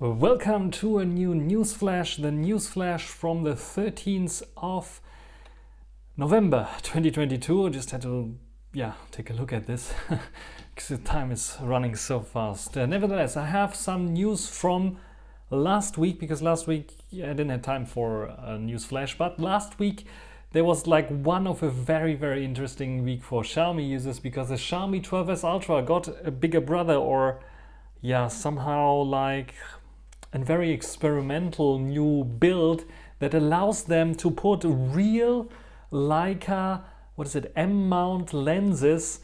Welcome to a new Newsflash, the Newsflash from the 13th of November 2022. I just had to, take a look at this because the time is running so fast. Nevertheless, I have some news from last week because last week I didn't have time for a Newsflash, but last week there was like one of a very interesting week for Xiaomi users because the Xiaomi 12S Ultra got a bigger brother, or somehow like a very experimental new build that allows them to put real Leica, Mount lenses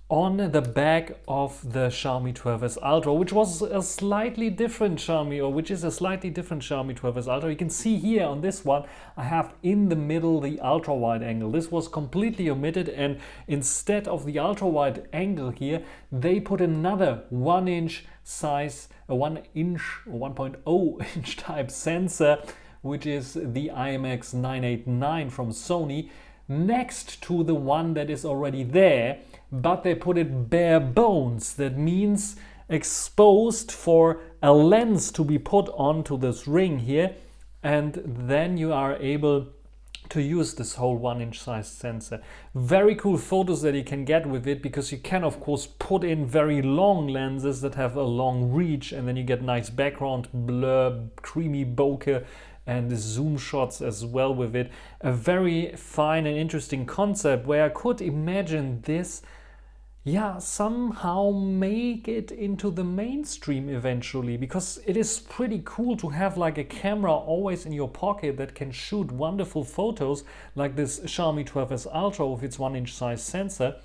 on the back of the Xiaomi 12S Ultra, which is a slightly different Xiaomi 12S Ultra. You can see here on this one, I have in the middle the ultra wide angle. This was completely omitted, and instead of the ultra wide angle here, they put another 1-inch size, a 1-inch or 1.0 inch type sensor, which is the IMX989 from Sony, next to the one that is already there, but they put it bare bones. That means exposed for a lens to be put onto this ring here, and then you are able to use this whole 1-inch size sensor. Very cool photos that you can get with it, because you can of course put in very long lenses that have a long reach, and then you get nice background blur, creamy bokeh, and zoom shots as well with it. A very fine and interesting concept where I could imagine this somehow make it into the mainstream eventually, because it is pretty cool to have like a camera always in your pocket that can shoot wonderful photos like this Xiaomi 12S Ultra with its 1-inch size sensor.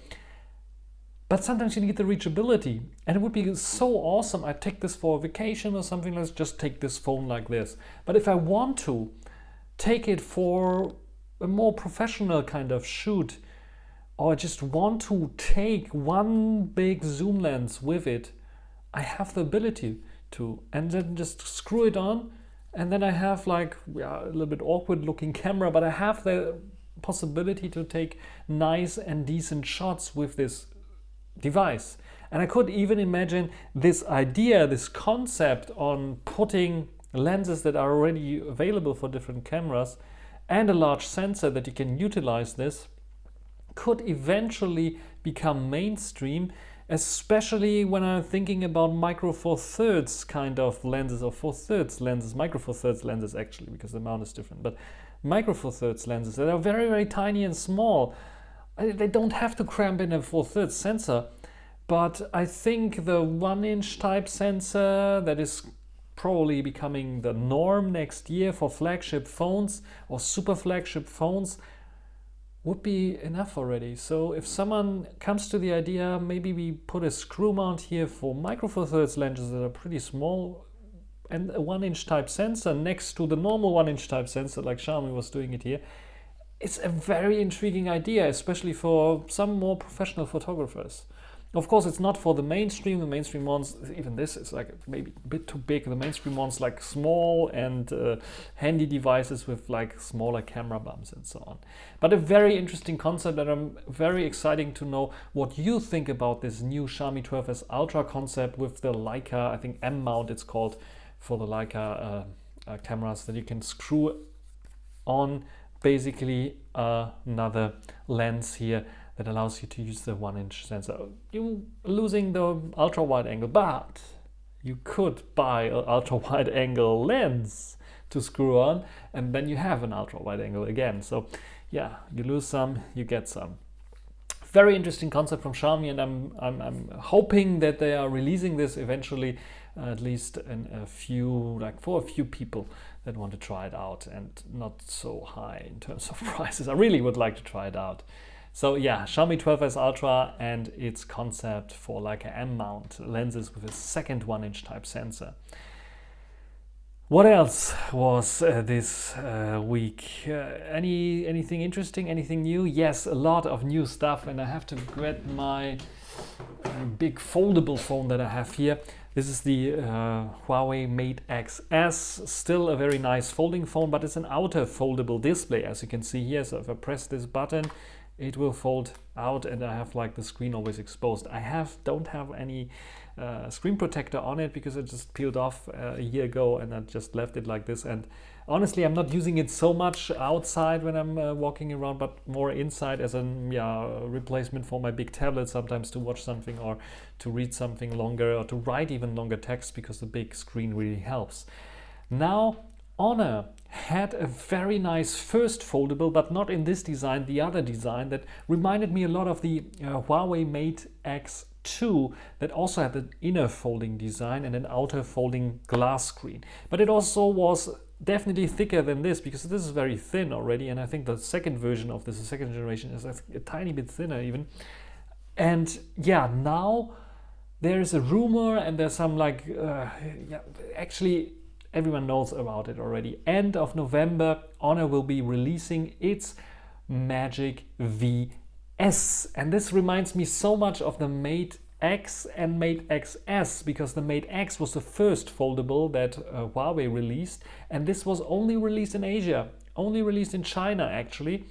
But sometimes you need the reachability, and it would be so awesome. I take this for a vacation or something. Let's just take this phone like this. But if I want to take it for a more professional kind of shoot, or I just want to take one big zoom lens with it, I have the ability to, and then just screw it on, and then I have like a little bit awkward looking camera, but I have the possibility to take nice and decent shots with this device. And I could even imagine this idea, this concept on putting lenses that are already available for different cameras and a large sensor that you can utilize this, could eventually become mainstream, especially when I'm thinking about micro four thirds kind of lenses, or micro four thirds lenses actually, because the mount is different, but micro four thirds lenses that are very tiny and small. They don't have to cramp in a 4/3 sensor, but I think the 1-inch type sensor that is probably becoming the norm next year for flagship phones or super flagship phones would be enough already. So if someone comes to the idea, maybe we put a screw mount here for micro four thirds lenses that are pretty small, and a 1-inch type sensor next to the normal 1-inch type sensor like Xiaomi was doing it here. It's a very intriguing idea, especially for some more professional photographers. Of course, it's not for the mainstream. The mainstream ones, even this is like maybe a bit too big. The mainstream ones like small and handy devices with like smaller camera bumps and so on. But a very interesting concept, and I'm very excited to know what you think about this new Xiaomi 12S Ultra concept with the Leica, I think M-Mount it's called, for the Leica cameras that you can screw on basically another lens here that allows you to use the 1-inch sensor. You're losing the ultra wide angle, but you could buy an ultra wide angle lens to screw on, and then you have an ultra wide angle again. So you lose some, you get some. Very interesting concept from Xiaomi, and I'm hoping that they are releasing this eventually, at least in for a few people that want to try it out, and not so high in terms of prices. I really would like to try it out. So Xiaomi 12S Ultra and its concept for like a M-mount lenses with a second 1-inch type sensor. What else was this week? Anything interesting? Anything new? Yes, a lot of new stuff, and I have to get my big foldable phone that I have here. This is the Huawei Mate XS, still a very nice folding phone, but it's an outer foldable display, as you can see here. So if I press this button, it will fold out, and I have like the screen always exposed. I don't have any screen protector on it because it just peeled off a year ago, and I just left it like this. And honestly, I'm not using it so much outside when I'm walking around, but more inside as a replacement for my big tablet, sometimes to watch something or to read something longer or to write even longer text, because the big screen really helps. Now, Honor had a very nice first foldable, but not in this design, the other design that reminded me a lot of the Huawei Mate X2, that also had an inner folding design and an outer folding glass screen. But it also was definitely thicker than this, because this is very thin already, and I think the second version of this, the second generation, is a tiny bit thinner even. And yeah, now there's a rumor, and there's some like, actually everyone knows about it already. End of November, Honor will be releasing its Magic VS. And this reminds me so much of the Mate X and Mate XS, because the Mate X was the first foldable that Huawei released, and this was only released in Asia, only released in China actually.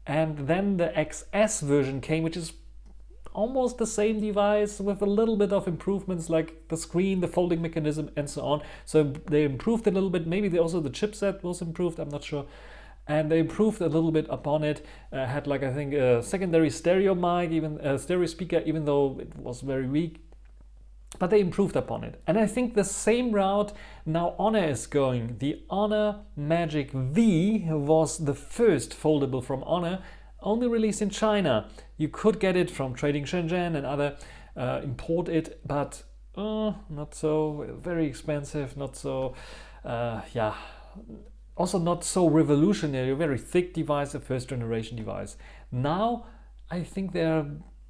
And then the XS version came, which is almost the same device with a little bit of improvements, like the screen, the folding mechanism, and so on. So they improved a little bit. Maybe also the chipset was improved, I'm not sure. And they improved a little bit upon it. Had like, I think, a secondary stereo mic, even a stereo speaker, even though it was very weak. But they improved upon it. And I think the same route now Honor is going. The Honor Magic V was the first foldable from Honor, only released in China. You could get it from Trading Shenzhen and other, import it, but not so, very expensive, not so, also not so revolutionary, a very thick device, a first generation device. Now I think they're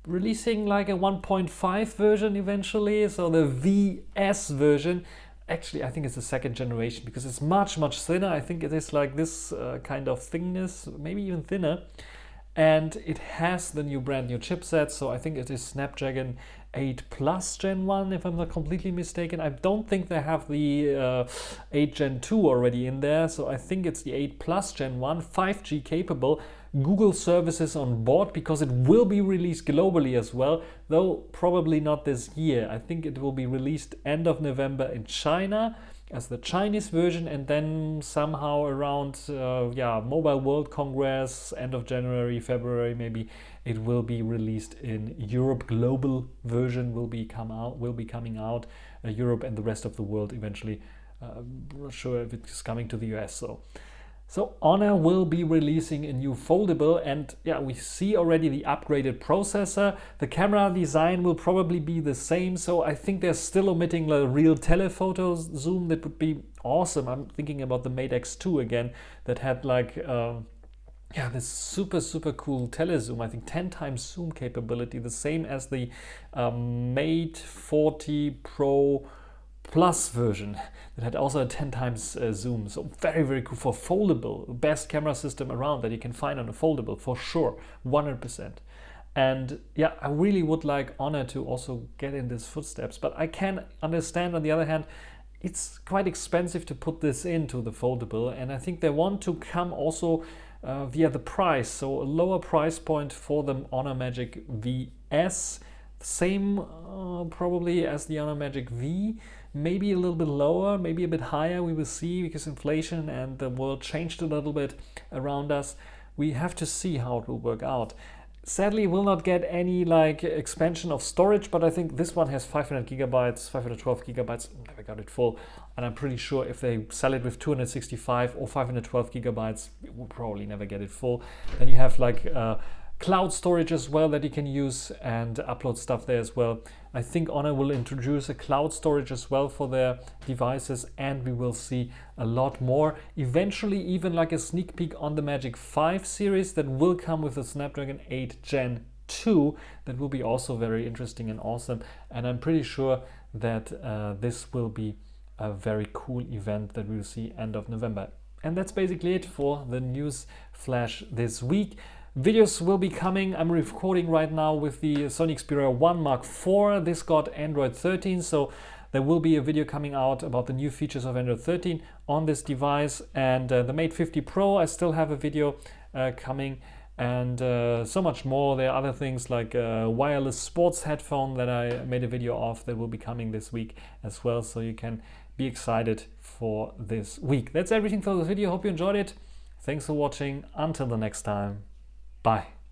releasing like a 1.5 version eventually, so the VS version. Actually, I think it's the second generation, because it's much thinner. I think it is like this kind of thickness, maybe even thinner. And it has the brand new chipset, so I think it is Snapdragon 8 Plus Gen 1, if I'm not completely mistaken. I don't think they have the 8 Gen 2 already in there, so I think it's the 8 Plus Gen 1, 5G capable, Google services on board, because it will be released globally as well, though probably not this year. I think it will be released end of November in China as the Chinese version, and then somehow around Mobile World Congress, end of January, February maybe, it will be released in Europe. Global version will be coming out. Europe and the rest of the world eventually. I'm not sure if it's coming to the US. So Honor will be releasing a new foldable, and yeah, we see already the upgraded processor. The camera design will probably be the same, so I think they're still omitting the real telephoto zoom. That would be awesome. I'm thinking about the Mate X2 again, that had like this super cool telezoom, I think 10 times zoom capability, the same as the Mate 40 Pro Plus version that had also a 10 times zoom. So very cool for foldable. Best camera system around that you can find on a foldable for sure, 100%. And yeah, I really would like Honor to also get in these footsteps, but I can understand on the other hand, it's quite expensive to put this into the foldable, and I think they want to come also via the price, so a lower price point for the Honor Magic VS, same probably as the Honor Magic V, maybe a little bit lower, maybe a bit higher, we will see, because inflation and the world changed a little bit around us. We have to see how it will work out. Sadly, will not get any like expansion of storage, but I think this one has 500 gigabytes, 512 gigabytes. Never got it full, and I'm pretty sure if they sell it with 265 or 512 gigabytes, we'll probably never get it full. Then you have like cloud storage as well that you can use and upload stuff there as well. I think Honor will introduce a cloud storage as well for their devices, and we will see a lot more. Eventually, even like a sneak peek on the Magic 5 series that will come with the Snapdragon 8 Gen 2. That will be also very interesting and awesome. And I'm pretty sure that this will be a very cool event that we'll see end of November. And that's basically it for the news flash this week. Videos will be coming. I'm recording right now with the Sony Xperia 1 Mark IV. This got Android 13, so there will be a video coming out about the new features of Android 13 on this device. And the Mate 50 Pro, I still have a video coming. and so much more. There are other things like a wireless sports headphone that I made a video of that will be coming this week as well, so you can be excited for this week. That's everything for this video. Hope you enjoyed it. Thanks for watching. Until the next time. Bye.